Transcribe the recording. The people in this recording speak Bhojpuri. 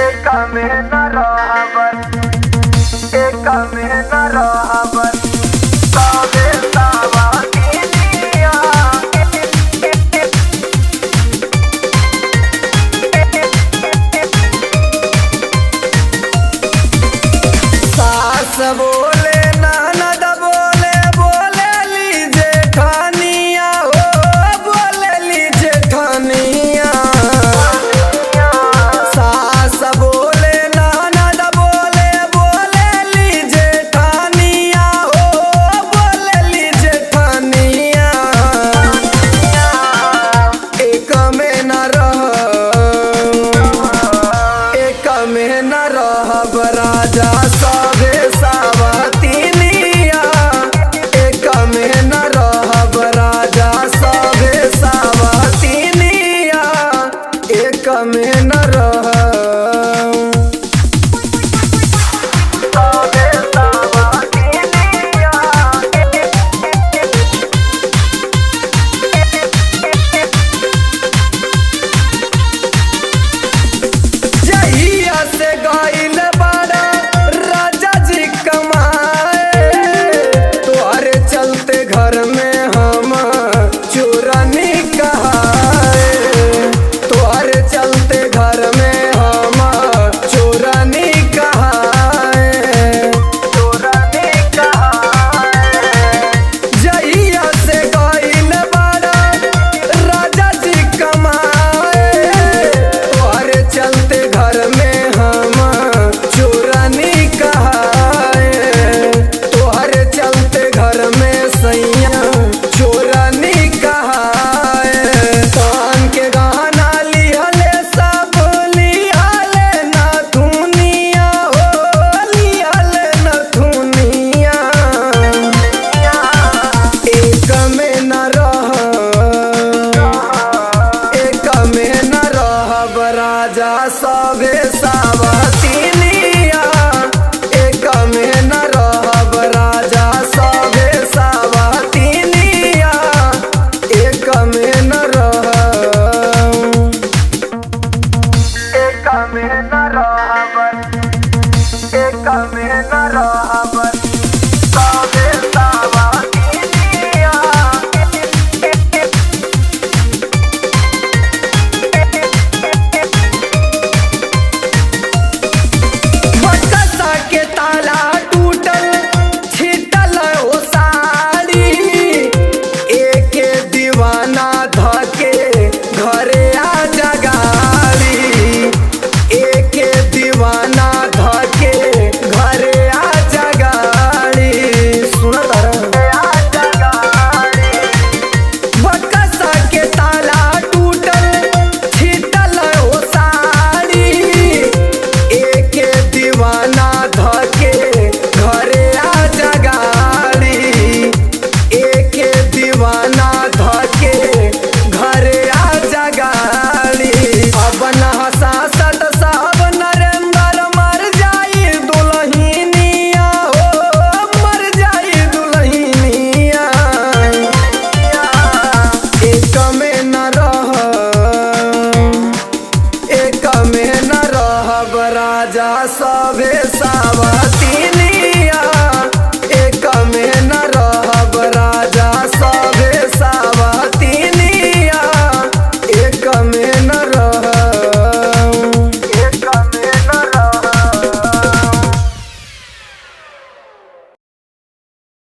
एक में न रहबर, एक में न रहबर सबे सावतिनिया। सास बोले ननद बोले, बोले ली जेठानिया हो, बोले ली जेठानिया। सास बोले ननद बोले, बोले ली जेठानिया हो, बोले ली जेठानिया। एक में न रह, एक में न रहब राजा सभे सावतिनिया। एक में न रहब राजा सभे सावतिनिया। एक में